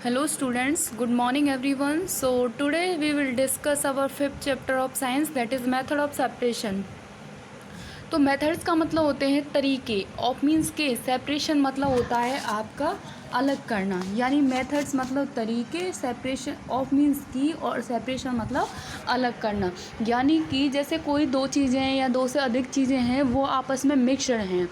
Hello students, good morning everyone. So today we will discuss our fifth chapter of science, that is method of separation. तो methods का मतलब होते हैं तरीके, of means के, separation मतलब होता है आपका अलग करना, यानी मेथड्स मतलब तरीके, सेपरेशन ऑफ मीन्स की, और सेपरेशन मतलब अलग करना। यानी कि जैसे कोई दो चीज़ें हैं या दो से अधिक चीज़ें हैं, वो आपस में मिक्सड हैं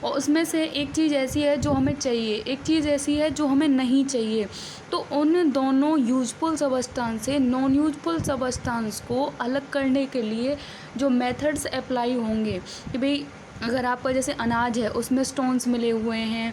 और उसमें से एक चीज़ ऐसी है जो हमें चाहिए, एक चीज़ ऐसी है जो हमें नहीं चाहिए। तो उन दोनों यूजफुल सबस्टांस से नॉन यूजफुल सबस्टांस को अलग करने के लिए जो मेथड्स अप्लाई होंगे कि भाई अगर आपका जैसे अनाज है उसमें स्टोन्स मिले हुए हैं,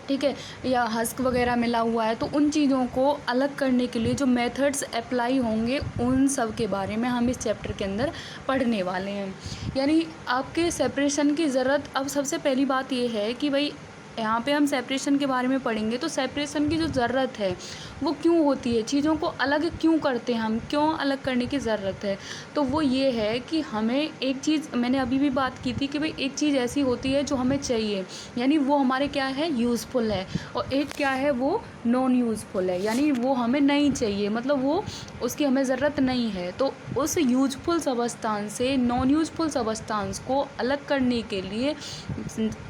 ठीक है, या हस्क वगैरह मिला हुआ है, तो उन चीज़ों को अलग करने के लिए जो मेथड्स अप्लाई होंगे उन सब के बारे में हम इस चैप्टर के अंदर पढ़ने वाले हैं। यानी आपके सेपरेशन की ज़रूरत, अब सबसे पहली बात ये है कि भाई यहाँ पे हम सेपरेशन के बारे में पढ़ेंगे, तो सेपरेशन की जो ज़रूरत है वो क्यों होती है, चीज़ों को अलग क्यों करते हैं हम, क्यों अलग करने की ज़रूरत है। तो वो ये है कि हमें एक चीज़, मैंने अभी भी बात की थी कि भाई एक चीज़ ऐसी होती है जो हमें चाहिए, यानी वो हमारे क्या है, यूज़फुल है, और एक क्या है, वो नॉन यूज़फुल है, यानी वो हमें नहीं चाहिए, मतलब वो उसकी हमें ज़रूरत नहीं है। तो उस यूज़फुल सबस्टांस से नॉन यूज़फुल सबस्टांस को अलग करने के लिए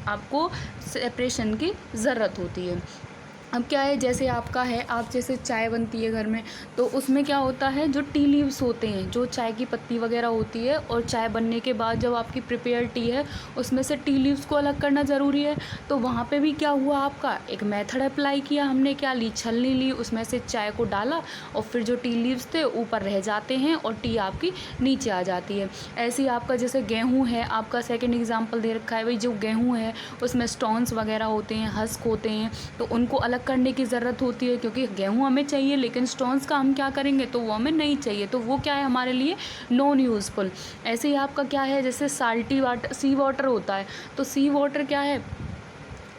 आपको सेपरेशन की ज़रूरत होती है। अब क्या है, जैसे आपका है, आप जैसे चाय बनती है घर में, तो उसमें क्या होता है, जो टी लीव्स होते हैं, जो चाय की पत्ती वगैरह होती है, और चाय बनने के बाद जब आपकी प्रिपेयर टी है उसमें से टी लीव्स को अलग करना ज़रूरी है। तो वहाँ पे भी क्या हुआ, आपका एक मेथड अप्लाई किया हमने, क्या ली, छलनी ली, उसमें से चाय को डाला और फिर जो टी लीव्स थे ऊपर रह जाते हैं और टी आपकी नीचे आ जाती है। ऐसे ही आपका जैसे गेहूँ है, आपका सेकेंड एग्जाम्पल दे रखा है, भाई जो गेहूँ है उसमें स्टोन्स वगैरह होते हैं, हस्क होते हैं, तो उनको अलग करने की ज़रूरत होती है, क्योंकि गेहूँ हमें चाहिए लेकिन स्टोन्स का हम क्या करेंगे, तो वो हमें नहीं चाहिए, तो वो क्या है, हमारे लिए नॉन यूज़फुल। ऐसे ही आपका क्या है, जैसे साल्टी वाटर, सी वाटर होता है, तो सी वाटर क्या है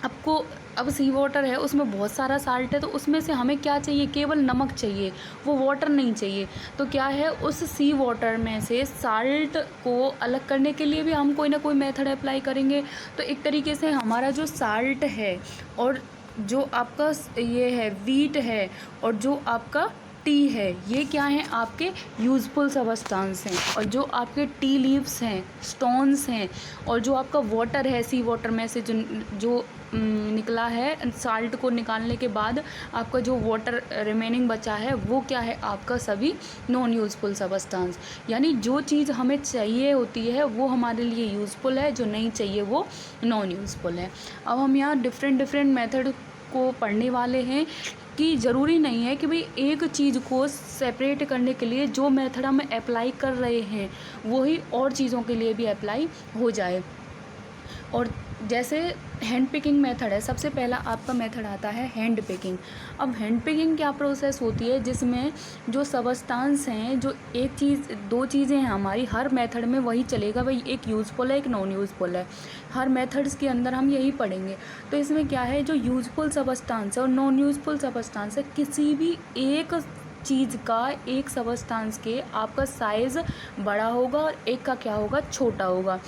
आपको, अब सी वाटर है उसमें बहुत सारा साल्ट है, तो उसमें से हमें क्या चाहिए, केवल नमक चाहिए, वो वाटर नहीं चाहिए। तो क्या है, उस सी वाटर में से साल्ट को अलग करने के लिए भी हम कोई ना कोई मेथड अप्लाई करेंगे। तो एक तरीके से हमारा जो साल्ट है और जो आपका ये है वीट है और जो आपका टी है, ये क्या है, आपके यूज़फुल सबस्टांस हैं। और जो आपके टी लीव्स हैं, स्टोन्स हैं, और जो आपका वाटर है, सी वाटर में से जो निकला है, साल्ट को निकालने के बाद आपका जो वाटर रिमेनिंग बचा है, वो क्या है, आपका सभी नॉन यूज़फुल सबस्टांस। यानी जो चीज़ हमें चाहिए होती है वो हमारे लिए यूज़फुल है, जो नहीं चाहिए वो नॉन यूज़फुल है। अब हम यहाँ डिफरेंट मेथड को पढ़ने वाले हैं कि ज़रूरी नहीं है कि भाई एक चीज़ को सेपरेट करने के लिए जो मेथड हम अप्लाई कर रहे हैं वही और चीज़ों के लिए भी अप्लाई हो जाए। और जैसे हैंड पिकिंग मेथड है, सबसे पहला आपका मेथड आता है हैंड पिकिंग। अब हैंड पिकिंग क्या प्रोसेस होती है, जिसमें जो सबस्टांस हैं, जो एक चीज़, दो चीज़ें हैं हमारी, हर मेथड में वही चलेगा भाई, एक यूज़फुल है एक नॉन यूज़फुल है, हर मेथड्स के अंदर हम यही पढ़ेंगे। तो इसमें क्या है, जो यूज़फुल सबस्टांस है और नॉन यूज़फुल सबस्टांस है, किसी भी एक चीज़ का, एक सबस्टांस के आपका साइज़ बड़ा होगा और एक का क्या होगा, छोटा होगा।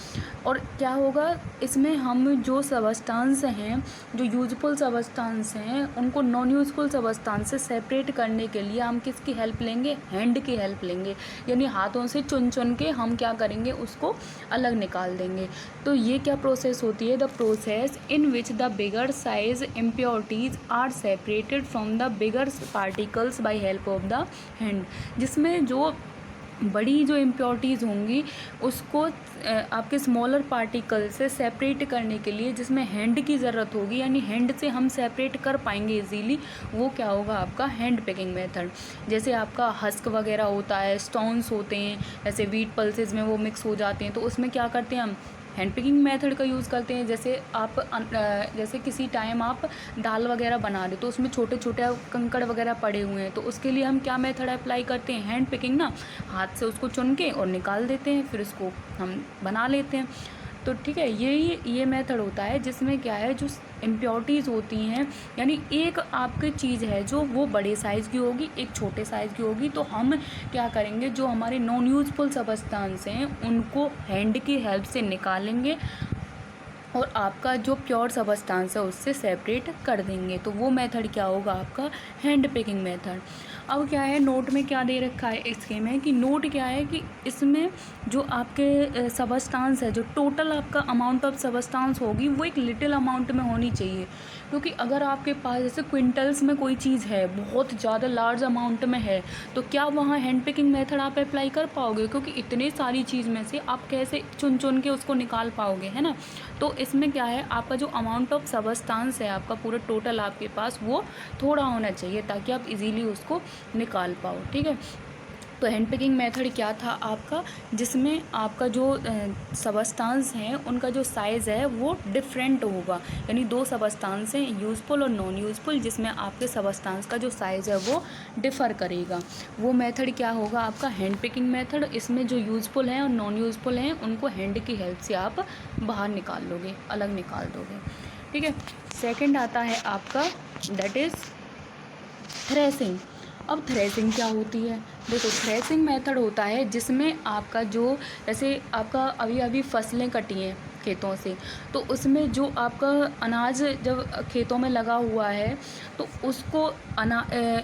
और क्या होगा, इसमें हम जो सबस्टांस हैं, जो यूज़फुल सबस्टांस हैं, उनको नॉन यूज़फुल सबस्टांस से सेपरेट करने के लिए हम किसकी हेल्प लेंगे, हैंड की हेल्प लेंगे, यानी हाथों से चुन चुन के हम क्या करेंगे, उसको अलग निकाल देंगे। तो ये क्या प्रोसेस होती है, the process in which the bigger size impurities are separated from the bigger particles by help of the hand. जिसमें जो बड़ी जो इम्प्योरिटीज़ होंगी उसको आपके स्मॉलर पार्टिकल से सेपरेट करने के लिए जिसमें हैंड की ज़रूरत होगी, यानी हैंड से हम सेपरेट कर पाएंगे इजीली, वो क्या होगा, आपका हैंड पिकिंग मेथड। जैसे आपका हस्क वगैरह होता है, स्टोन्स होते हैं, जैसे वीट पल्सेस में वो मिक्स हो जाते हैं, तो उसमें क्या करते हैं, हम हैंड पिकिंग मेथड का यूज़ करते हैं। जैसे आप जैसे किसी टाइम आप दाल वगैरह बना रहे तो उसमें छोटे छोटे कंकड़ वगैरह पड़े हुए हैं, तो उसके लिए हम क्या मेथड अप्लाई करते हैं, हैंड पिकिंग ना, हाथ से उसको चुन के और निकाल देते हैं, फिर उसको हम बना लेते हैं। तो ठीक है, ये मेथड होता है जिसमें क्या है, जो इम्प्योरिटीज़ होती हैं, यानी एक आपकी चीज़ है जो वो बड़े साइज़ की होगी, एक छोटे साइज़ की होगी, तो हम क्या करेंगे, जो हमारे नॉन यूजफुल सबस्टांस हैं उनको हैंड की हेल्प से निकालेंगे और आपका जो प्योर सबस्टांस है उससे सेपरेट कर देंगे। तो वो मेथड क्या होगा आपका हैंड पिकिंग मेथड। अब क्या है, नोट में क्या दे रखा है इसके में कि नोट क्या है कि इसमें जो आपके सबस्टांस है, जो टोटल आपका अमाउंट ऑफ सबस्टांस होगी वो एक लिटिल अमाउंट में होनी चाहिए। क्योंकि अगर आपके पास जैसे क्विंटल्स में कोई चीज़ है, बहुत ज़्यादा लार्ज अमाउंट में है, तो क्या वहाँ हैंड पिकिंग मेथड आप अप्लाई कर पाओगे? क्योंकि इतने सारी चीज़ में से आप कैसे चुन चुन के उसको निकाल पाओगे, है ना। तो इसमें क्या है, आपका जो अमाउंट ऑफ सबस्टांस है, आपका पूरा टोटल आपके पास वो थोड़ा होना चाहिए ताकि आप इजीली उसको निकाल पाओ, ठीक है। तो हैंड पिकिंग मेथड क्या था आपका, जिसमें आपका जो सबस्टांस हैं उनका जो साइज़ है वो डिफरेंट होगा। यानी दो सबस्टांस हैं, यूज़फुल और नॉन यूज़फुल, जिसमें आपके सबस्टांस का जो साइज़ है वो डिफ़र करेगा। वो मेथड क्या होगा आपका हैंड पिकिंग मेथड। इसमें जो यूज़फुल हैं और नॉन यूज़फुल हैं उनको हैंड की हेल्प से आप बाहर निकाल लोगे, अलग निकाल दोगे, ठीक है। सेकेंड आता है आपका दैट इज़ थ्रेसिंग। अब थ्रेसिंग क्या होती है, देखो थ्रेसिंग मेथड होता है जिसमें आपका जो जैसे आपका अभी अभी फसलें कटी हैं खेतों से, तो उसमें जो आपका अनाज जब खेतों में लगा हुआ है तो उसको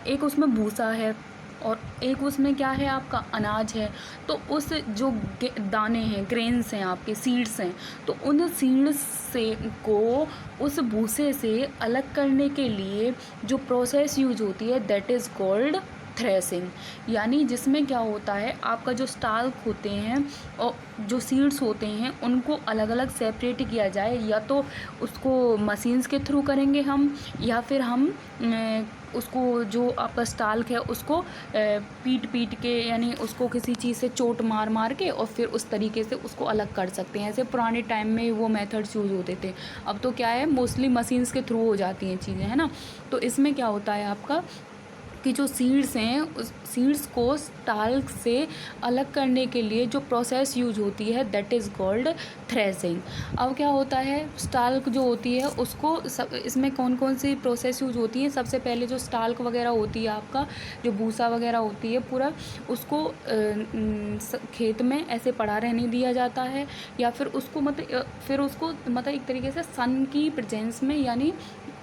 एक उसमें भूसा है और एक उसमें क्या है आपका अनाज है। तो उस जो दाने हैं, ग्रेन्स हैं, आपके सीड्स हैं, तो उन सीड्स से को उस भूसे से अलग करने के लिए जो प्रोसेस यूज होती है दैट इज़ कॉल्ड थ्रेसिंग। यानी जिसमें क्या होता है, आपका जो स्टाल्क होते हैं और जो सीड्स होते हैं उनको अलग अलग सेपरेट किया जाए, या तो उसको मशीन्स के थ्रू करेंगे हम, या फिर हम उसको जो आपका स्टाल्क है उसको पीट के, यानी उसको किसी चीज़ से चोट मार मार के और फिर उस तरीके से उसको अलग कर सकते हैं। ऐसे पुराने टाइम में वो मेथड्स यूज़ होते थे। अब तो क्या है, मोस्टली मशीन्स के थ्रू हो जाती हैं चीज़ें, है ना। तो इसमें क्या होता है आपका कि जो सीड्स हैं उस सीड्स को स्टाल्क से अलग करने के लिए जो प्रोसेस यूज होती है दैट इज़ कॉल्ड थ्रेसिंग। अब क्या होता है, स्टाल्क जो होती है उसको इसमें कौन कौन सी प्रोसेस यूज होती है। सबसे पहले जो स्टाल्क वगैरह होती है, आपका जो भूसा वगैरह होती है, पूरा उसको खेत में ऐसे पड़ा रहने दिया जाता है, या फिर उसको मतलब एक तरीके से सन की प्रेजेंस में, यानी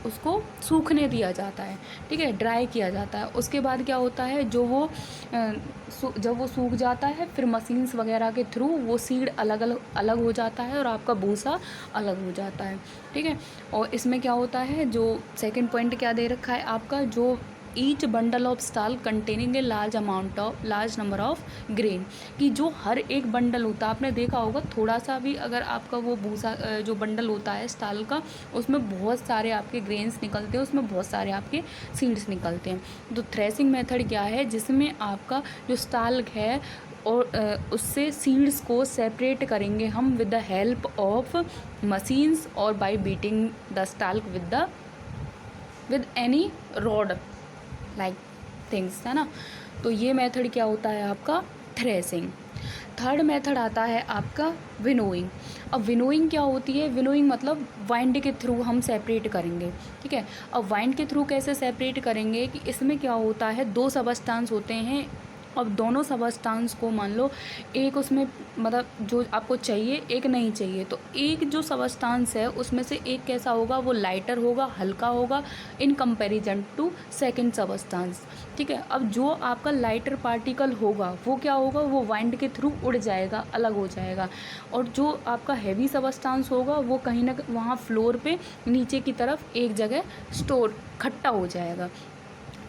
उसको सूखने दिया जाता है, ठीक है, ड्राई किया जाता है। उसके बाद क्या होता है, जब वो सूख जाता है फिर मशीन्स वगैरह के थ्रू वो सीड अलग हो जाता है और आपका भूसा अलग हो जाता है, ठीक है। और इसमें क्या होता है, जो सेकंड पॉइंट क्या दे रखा है आपका, जो each bundle of stall containing a large number of grain, कि जो हर एक बंडल होता है, आपने देखा होगा थोड़ा सा भी अगर आपका वो भूसा जो बंडल होता है स्टाल का, उसमें बहुत सारे आपके ग्रेन्स निकलते हैं, उसमें बहुत सारे आपके सीड्स निकलते हैं। तो थ्रेसिंग मेथड क्या है, जिसमें आपका जो स्टाल्क है और उससे सीड्स को सेपरेट करेंगे हम with the help of machines और by beating the stalk with any rod like things, है ना। तो ये मेथड क्या होता है आपका थ्रेसिंग। थर्ड मेथड आता है आपका विनोइंग। अब विनोइंग क्या होती है, विनोइंग मतलब वाइंड के थ्रू हम सेपरेट करेंगे, ठीक है। अब वाइंड के थ्रू कैसे सेपरेट करेंगे, कि इसमें क्या होता है, दो सबस्टांस होते हैं। अब दोनों सबस्टांस को मान लो एक उसमें मतलब जो आपको चाहिए एक नहीं चाहिए, तो एक जो सबस्टांस है उसमें से एक कैसा होगा, वो लाइटर होगा, हल्का होगा in comparison to second substance, ठीक है। अब जो आपका लाइटर पार्टिकल होगा वो क्या होगा, वो वाइंड के थ्रू उड़ जाएगा, अलग हो जाएगा। और जो आपका हैवी सबस्टांस होगा वो कहीं ना वहाँ फ्लोर पे नीचे की तरफ एक जगह स्टोर इकट्ठा हो जाएगा,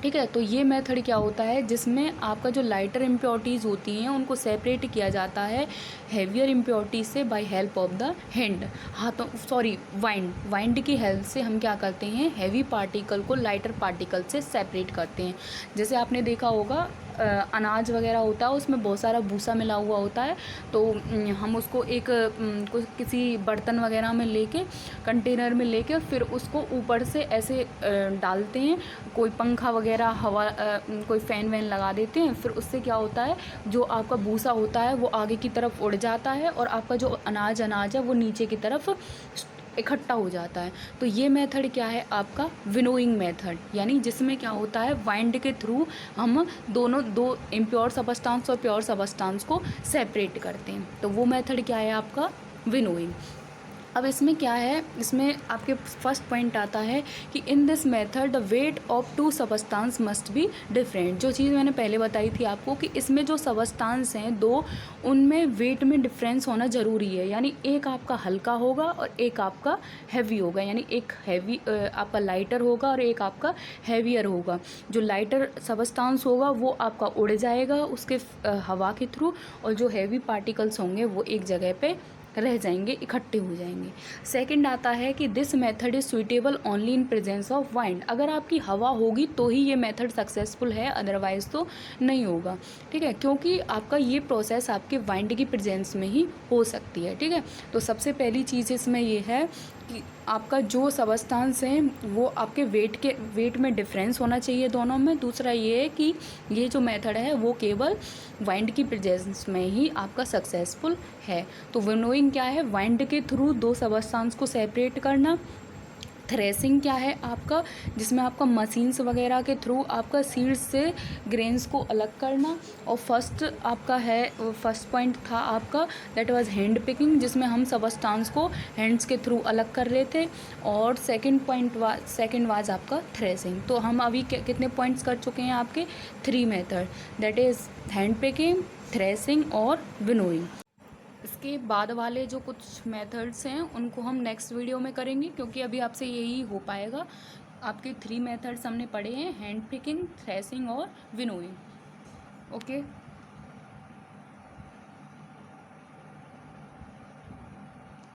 ठीक है। तो ये मेथड क्या होता है, जिसमें आपका जो लाइटर इम्प्योरिटीज़ होती हैं उनको सेपरेट किया जाता है हैवियर इम्प्योरिटीज़ से by help of the hand, हाथों वाइंड की हेल्प से हम क्या करते हैं, हैवी पार्टिकल को लाइटर पार्टिकल से सेपरेट करते हैं। जैसे आपने देखा होगा अनाज वगैरह होता है उसमें बहुत सारा भूसा मिला हुआ होता है, तो हम उसको किसी बर्तन वगैरह में लेके, कंटेनर में लेके फिर उसको ऊपर से ऐसे डालते हैं, कोई पंखा वगैरह हवा कोई फ़ैन वैन लगा देते हैं, फिर उससे क्या होता है, जो आपका भूसा होता है वो आगे की तरफ उड़ जाता है और आपका जो अनाज है वो नीचे की तरफ इकट्ठा हो जाता है। तो ये मेथड क्या है आपका विनोइंग मेथड, यानी जिसमें क्या होता है, वाइंड के थ्रू हम दो इम्प्योर सबस्टांस और प्योर सबस्टांस को सेपरेट करते हैं। तो वो मेथड क्या है आपका विनोइंग। अब इसमें क्या है, इसमें आपके फर्स्ट पॉइंट आता है कि in this method the weight of two substance must be different. जो चीज़ मैंने पहले बताई थी आपको कि इसमें जो सबस्टांस हैं दो, उनमें वेट में डिफरेंस होना ज़रूरी है। यानी एक आपका हल्का होगा और एक आपका हैवी होगा, यानी एक हैवी आपका लाइटर होगा और एक आपका हैवियर होगा। जो लाइटर सबस्टांस होगा वो आपका उड़ जाएगा उसके हवा के थ्रू, और जो हैवी पार्टिकल्स होंगे वो एक जगह पे रह जाएंगे, इकट्ठे हो जाएंगे। सेकंड आता है कि this method is suitable only in presence of wind. अगर आपकी हवा होगी तो ही ये मेथड सक्सेसफुल है, अदरवाइज़ तो नहीं होगा। ठीक है, क्योंकि आपका ये प्रोसेस आपके वाइंड की प्रेजेंस में ही हो सकती है। ठीक है, तो सबसे पहली चीज़ इसमें ये है कि आपका जो सबस्टांस हैं वो आपके वेट में डिफरेंस होना चाहिए दोनों में। दूसरा ये है कि ये जो मेथड है वो केवल वाइंड की प्रेजेंस में ही आपका सक्सेसफुल है। तो विनोइंग क्या है, वाइंड के थ्रू दो सबस्टांस को सेपरेट करना। थ्रेसिंग क्या है आपका, जिसमें आपका मशीन्स वगैरह के थ्रू आपका सीड्स से ग्रेन्स को अलग करना। और फर्स्ट पॉइंट था आपका दैट वाज हैंड पिकिंग, जिसमें हम सबस्टांस को हैंड्स के थ्रू अलग कर रहे थे। और सेकंड वाज आपका थ्रेसिंग। तो हम अभी कितने पॉइंट्स कर चुके हैं आपके, 3 method, that is hand picking, threshing और विनोइंग। इसके बाद वाले जो कुछ मेथड्स हैं उनको हम नेक्स्ट वीडियो में करेंगे, क्योंकि अभी आपसे यही हो पाएगा। आपके 3 मेथड्स हमने पढ़े हैं, हैंड पिकिंग, थ्रेसिंग और विनोइंग। ओके।